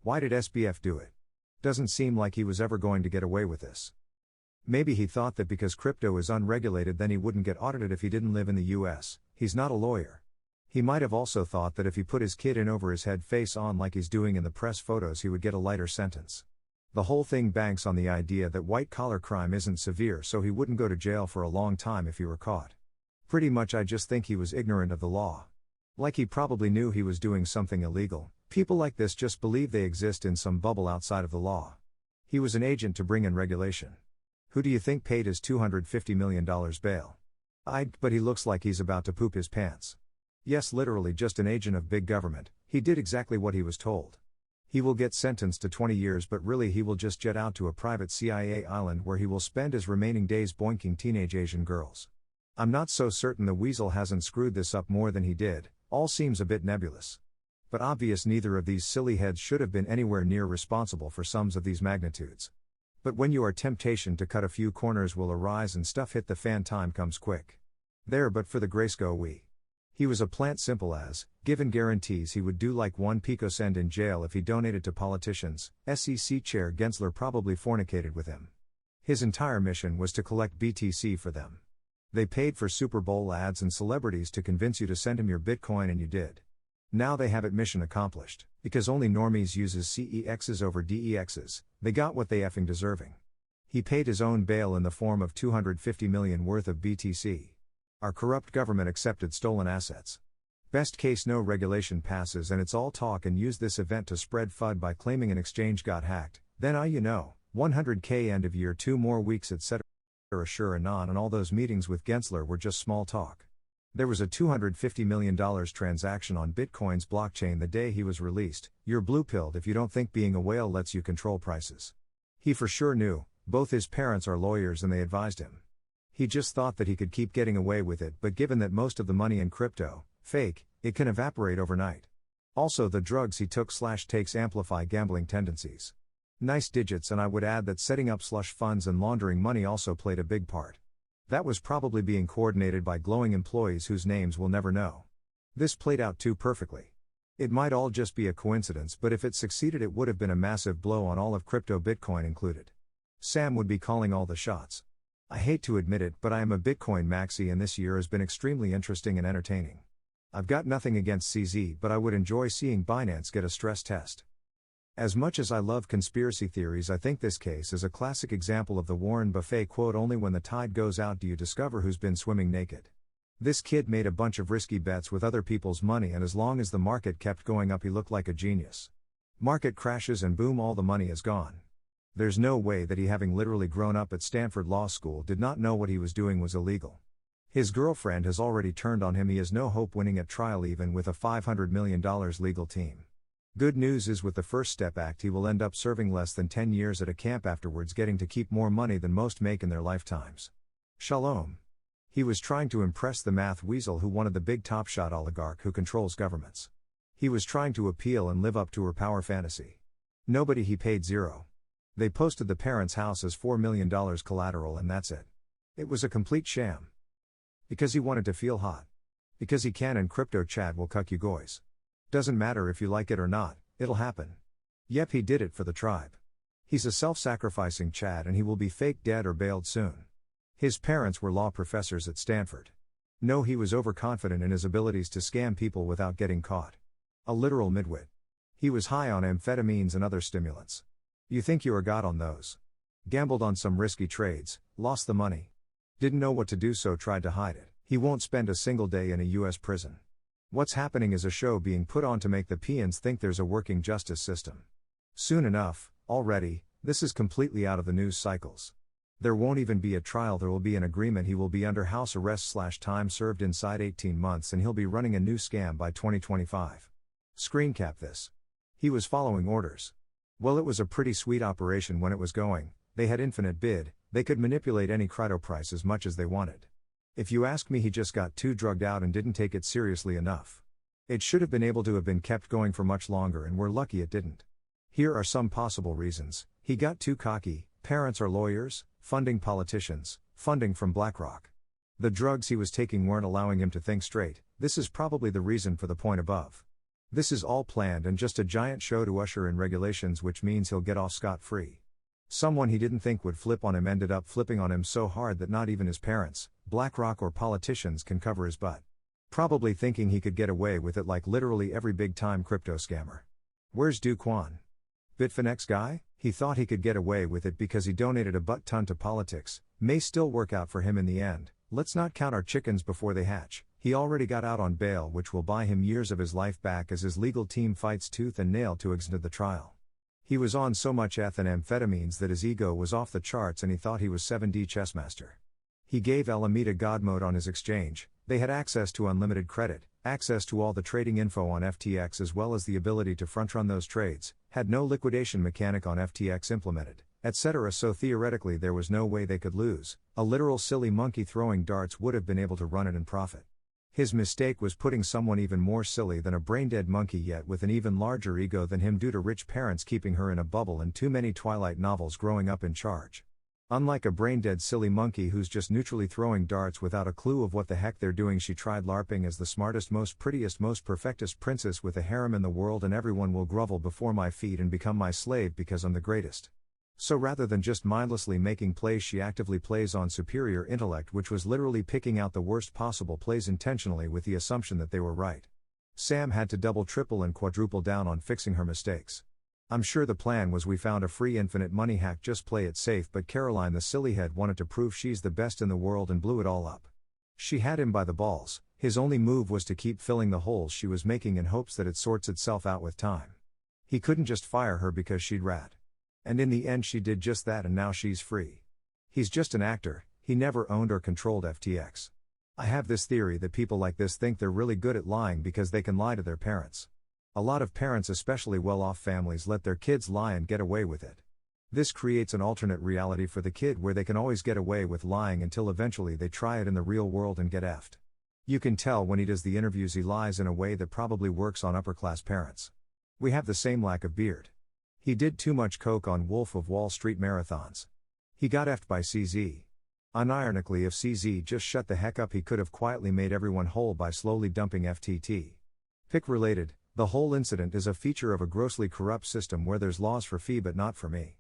Why did SBF do it? Doesn't seem like he was ever going to get away with this. Maybe he thought that because crypto is unregulated then he wouldn't get audited if he didn't live in the US. He's not a lawyer. He might have also thought that if he put his kid in over his head face on like he's doing in the press photos he would get a lighter sentence. The whole thing banks on the idea that white-collar crime isn't severe so he wouldn't go to jail for a long time if he were caught. Pretty much I just think he was ignorant of the law. Like he probably knew he was doing something illegal. People like this just believe they exist in some bubble outside of the law. He was an agent to bring in regulation. Who do you think paid his $250 million bail? But he looks like he's about to poop his pants. Yes, literally just an agent of big government. He did exactly what he was told. He will get sentenced to 20 years but really he will just jet out to a private CIA island where he will spend his remaining days boinking teenage Asian girls. I'm not so certain the weasel hasn't screwed this up more than he did, all seems a bit nebulous. But obvious neither of these silly heads should have been anywhere near responsible for sums of these magnitudes. But when you are temptation to cut a few corners will arise and stuff hit the fan time comes quick. There but for the grace go we. He was a plant simple as, given guarantees he would do like 1 picocent in jail if he donated to politicians. SEC Chair Gensler probably fornicated with him. His entire mission was to collect BTC for them. They paid for Super Bowl ads and celebrities to convince you to send him your Bitcoin and you did. Now they have it, mission accomplished, because only normies uses CEXs over DEXs, they got what they effing deserving. He paid his own bail in the form of $250 million worth of BTC. Our corrupt government accepted stolen assets. Best case no regulation passes and it's all talk and use this event to spread FUD by claiming an exchange got hacked, then 100k end of year 2 more weeks etc. Sure and on and all those meetings with Gensler were just small talk. There was a $250 million transaction on Bitcoin's blockchain the day he was released. You're blue-pilled if you don't think being a whale lets you control prices. He for sure knew, both his parents are lawyers and they advised him. He just thought that he could keep getting away with it, but given that most of the money in crypto, fake, it can evaporate overnight. Also the drugs he took/takes amplify gambling tendencies. Nice digits, and I would add that setting up slush funds and laundering money also played a big part. That was probably being coordinated by glowing employees whose names we'll never know. This played out too perfectly. It might all just be a coincidence, but if it succeeded it would have been a massive blow on all of crypto, Bitcoin included. Sam would be calling all the shots. I hate to admit it, but I am a Bitcoin maxi and this year has been extremely interesting and entertaining. I've got nothing against CZ, but I would enjoy seeing Binance get a stress test. As much as I love conspiracy theories, I think this case is a classic example of the Warren Buffett quote, only when the tide goes out do you discover who's been swimming naked. This kid made a bunch of risky bets with other people's money and as long as the market kept going up he looked like a genius. Market crashes and boom, all the money is gone. There's no way that he, having literally grown up at Stanford Law School, did not know what he was doing was illegal. His girlfriend has already turned on him. He has no hope winning at trial even with a $500 million legal team. Good news is with the First Step Act he will end up serving less than 10 years at a camp afterwards, getting to keep more money than most make in their lifetimes. Shalom. He was trying to impress the math weasel who wanted the big top shot oligarch who controls governments. He was trying to appeal and live up to her power fantasy. Nobody, he paid zero. They posted the parents' house as $4 million collateral and that's it. It was a complete sham. Because he wanted to feel hot. Because he can, and crypto Chad will cuck you guys. Doesn't matter if you like it or not, it'll happen. Yep, he did it for the tribe. He's a self-sacrificing Chad and he will be fake dead or bailed soon. His parents were law professors at Stanford. No, he was overconfident in his abilities to scam people without getting caught. A literal midwit. He was high on amphetamines and other stimulants. You think you are God on those. Gambled on some risky trades, lost the money. Didn't know what to do so tried to hide it. He won't spend a single day in a US prison. What's happening is a show being put on to make the peons think there's a working justice system. Soon enough, already, this is completely out of the news cycles. There won't even be a trial, there will be an agreement. He will be under house arrest/time served inside 18 months and he'll be running a new scam by 2025. Screen cap this. He was following orders. Well, it was a pretty sweet operation when it was going. They had infinite bid, they could manipulate any crypto price as much as they wanted. If you ask me, he just got too drugged out and didn't take it seriously enough. It should have been able to have been kept going for much longer and we're lucky it didn't. Here are some possible reasons. He got too cocky, parents are lawyers, funding politicians, funding from BlackRock. The drugs he was taking weren't allowing him to think straight. This is probably the reason for the point above. This is all planned and just a giant show to usher in regulations, which means he'll get off scot-free. Someone he didn't think would flip on him ended up flipping on him so hard that not even his parents, BlackRock or politicians can cover his butt. Probably thinking he could get away with it like literally every big-time crypto scammer. Where's Do Kwon? Bitfinex guy? He thought he could get away with it because he donated a butt-ton to politics. May still work out for him in the end. Let's not count our chickens before they hatch. He already got out on bail, which will buy him years of his life back as his legal team fights tooth and nail to extend the trial. He was on so much meth and amphetamines that his ego was off the charts and he thought he was 7D chessmaster. He gave Alameda God mode on his exchange. They had access to unlimited credit, access to all the trading info on FTX as well as the ability to front-run those trades, had no liquidation mechanic on FTX implemented, etc. So theoretically there was no way they could lose. A literal silly monkey throwing darts would have been able to run it and profit. His mistake was putting someone even more silly than a brain-dead monkey yet with an even larger ego than him due to rich parents keeping her in a bubble and too many Twilight novels growing up in charge. Unlike a brain-dead silly monkey who's just neutrally throwing darts without a clue of what the heck they're doing, she tried LARPing as the smartest, most prettiest, most perfectest princess with a harem in the world, and everyone will grovel before my feet and become my slave because I'm the greatest. So rather than just mindlessly making plays, she actively plays on superior intellect, which was literally picking out the worst possible plays intentionally with the assumption that they were right. Sam had to double, triple and quadruple down on fixing her mistakes. I'm sure the plan was we found a free infinite money hack, just play it safe, but Caroline the sillyhead wanted to prove she's the best in the world and blew it all up. She had him by the balls. His only move was to keep filling the holes she was making in hopes that it sorts itself out with time. He couldn't just fire her because she'd rat. And in the end she did just that, and now she's free. He's just an actor, he never owned or controlled FTX. I have this theory that people like this think they're really good at lying because they can lie to their parents. A lot of parents, especially well-off families, let their kids lie and get away with it. This creates an alternate reality for the kid where they can always get away with lying until eventually they try it in the real world and get effed. You can tell when he does the interviews he lies in a way that probably works on upper-class parents. We have the same lack of beard. He did too much coke on Wolf of Wall Street marathons. He got effed by CZ. Unironically, if CZ just shut the heck up, he could have quietly made everyone whole by slowly dumping FTT. Pick related, the whole incident is a feature of a grossly corrupt system where there's laws for fee but not for me.